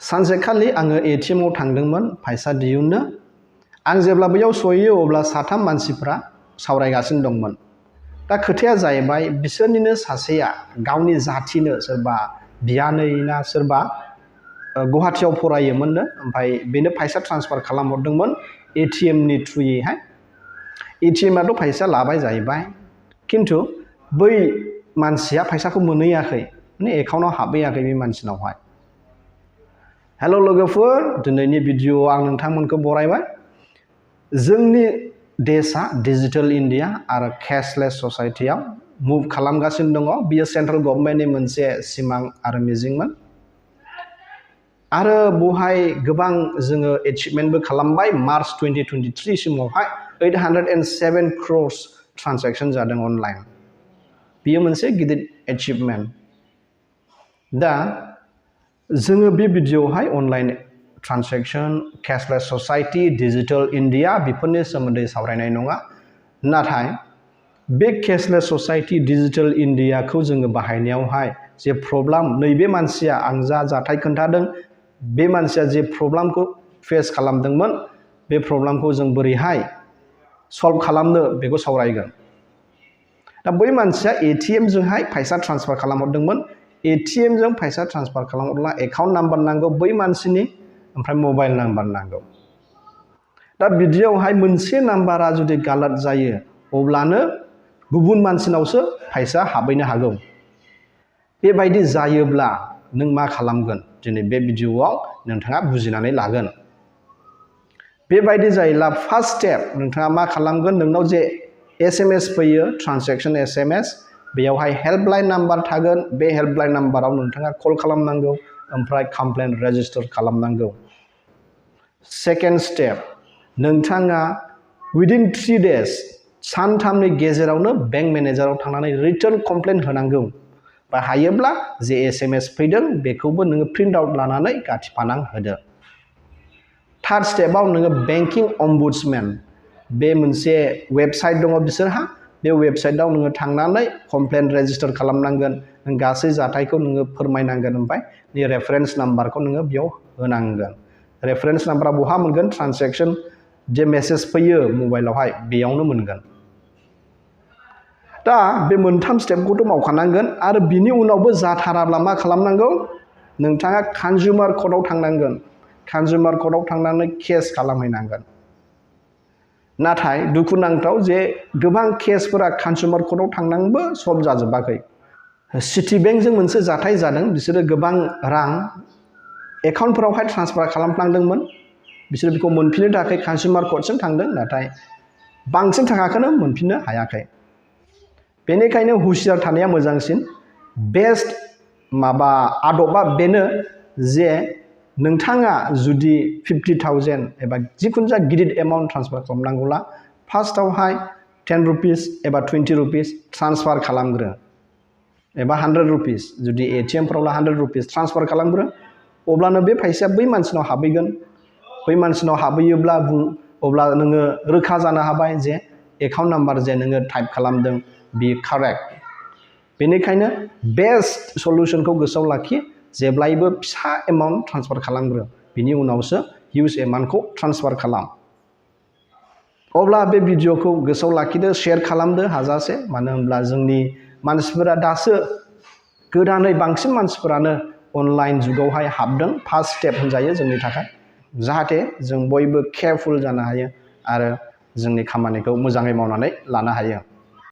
सानसेखालि आङो एटिएम आव थांदोंमोन फैसा दिहुननो आं जेब्ला बैयाव सहैयो अब्ला साथाम मानसिफ्रा सावरायगासिनो दंमोन दा खोथाया जाहैबाय बिसोरनिनो सासेया गावनि जाथिनो सोरबा बियानै ना सोरबा गुवाहाटीयाव फरायोमोननो ओमफ्राय बेनो फैसा ट्रान्सफार खालामहरदोंमोन एटिएम नि थ्रुयैहाय एटिएम आथ' फैसा लाबाय जाहैबाय किन्तु बै मानसिया फैसाखौ मोनहैयाखै माने एकाउन्टआव हाबहैयाखै बे मानसिनावहाय हेल' लोगोफोर दिनैनि भिडिअ'आव आं नोंथांमोनखौ बरायबाय जोंनि देशा डिजिटल इन्डिया आरो कैशलेस ससाइटियाव मुभ खालामगासिनो दङ बियो सेन्ट्रेल गभर्नमेन्टनि मोनसे सिमां आरो मिजिंमोन आरो बहाय गोबां जोङो एचिभमेन्टबो खालामबाय मार्च 2023 सिमावहाय 807 crores ट्रान्जेक्सन जादों अनलाइन बियो मोनसे गिदिर एचिभमेन्ट दा जोङो बे भिडिअ'आवहाय online transaction cashless society digital India बेफोरनि सोमोन्दै सावरायनाय नङा नाथाय बे कैशलेस ससाइटि डिजिटल इन्डियाखौ जोङो बाहायनायावहाय जे प्रब्लेम नैबे मानसिया आं जा जाथाय खोन्थादों बे मानसिया जे प्रब्लेमखौ फेस खालामदोंमोन बे प्रब्लेमखौ जों बोरैहाय सल्भ खालामनो बेखौ सावरायगोन दा बै मानसिया एटिएम जोंहाय फैसा ट्रान्सफार खालामहरदोंमोन एटिएम जों फैसा ट्रान्सफार खालामहरब्ला एकाउन्ट नाम्बार नांगौ बै मानसिनि ओमफ्राय मबाइल नाम्बार नांगौ दा बिदियावहाय मोनसे नाम्बारा जुदि गालत जायो अब्लानो गुबुन मानसिनावसो फैसा हाबहैनो हागौ बेबायदि जायोब्ला नों मा खालामगोन दिनै बे भिडिअ'आव नोंथाङा बुजिनानै लागोन बेबायदि जायोब्ला फार्स्ट स्टेप नोंथाङा मा खालामगोन नोंनाव जे एसएमएस फैयो ट्रान्जेक्सन एसएमएस बेयावहाय हेल्पलाइन नाम्बार थागोन बे हेल्पलाइन नाम्बाराव नोंथाङा कल खालामनांगौ ओमफ्राय कमप्लेन रेजिस्टार खालामनांगौ सेकेन्ड स्टेप नोंथाङा विदिन 3 days सानथामनि गेजेरावनो बेंक मेनेजाराव थांनानै रिटार्न कमप्लेन होनांगौ बा हायोब्ला जे एसएमएस फैदों बेखौबो नोङो प्रिन्ट आउट लानानै गाथिफानां होदो थार्ड स्टेपआव नोङो बेंकिं अम्बुड्समेन बे मोनसे वेबसाइट दङ बिसोरहा बे वेबसाइटआव नोङो थांनानै कमप्लेन रेजिस्टार खालामनांगोन नों गासै जाथायखौ नोङो फोरमायनांगोन ओमफ्राय नि रेफारेन्स नाम्बारखौ नोङो बेयाव होनांगोन रेफारेन्स नाम्बारा बहा मोनगोन ट्रान्जेक्सन जे मेसेज फैयो मबाइलावहाय बेयावनो मोनगोन दा बे मोनथाम स्टेपखौथ' मावखानांगोन आरो बिनि उनावबो जाथाराब्ला मा खालामनांगौ नोंथाङा कन्ज्युमार कर्टआव थांनांगोन कन्ज्युमार कर्टआव थांनानै केस खालामहैनांगोन नाथाय दुखुनांथाव जे गोबां केसफोरा कन्ज्युमार कर्टआव थांनानैबो सल्भ जाजोबाखै सिटि बेंकजों मोनसे जाथाय जादों बिसोरो गोबां रां एकाउन्टफोरावहाय ट्रान्सफार खालामफ्लांदोंमोन बिसोर बेखौ मोनफिननो थाखाय कन्ज्युमार कर्टसिम थांदों नाथाय बांसिन थाखाखौनो मोनफिननो हायाखै बेनिखायनो हुसियार थानाया मोजांसिन बेस्ट माबा आदबा बेनो जे नोंथाङा जुदि 50,000 एबा जिखुनु जा गिदिर एमाउन्ट ट्रान्सफार खालामनांगौला फार्स्टआवहाय 10 रुपिस एबा 20 रुपिस ट्रान्सफार खालामग्रो एबा 100 रुपिस जुदि एटिएमफोरावला 100 रुपिस ट्रान्सफार खालामग्रो अब्लानो बे फैसाया बै मानसिनाव हाबहैगोन बै मानसिनाव हाबहैयोब्ला अब्ला नोङो रोखा जानो हाबाय जे एकाउन्ट नाम्बार जे नोङो टाइप खालामदों बेयो कारेक्ट बेनिखायनो बेस्ट सल्युशनखौ गोसोआव लाखि जेब्लायबो फिसा एमाउन्ट ट्रान्सफार खालामग्रो बिनि उनावसो हिउज एमाउन्टखौ ट्रान्सफार खालाम अब्ला बे भिडिअ'खौ गोसोआव लाखिदो शेयार खालामदो हाजासे मानो होनब्ला जोंनि मानसिफोरा दासो गोदानै बांसिन मानसिफोरानो अनलाइन जुगावहाय हाबदों फार्स्ट स्टेप होनजायो जोंनि थाखाय जाहाथे जों बयबो केयारफुल जानो हायो आरो जोंनि खामानिखौ मोजाङै मावनानै लानो हायो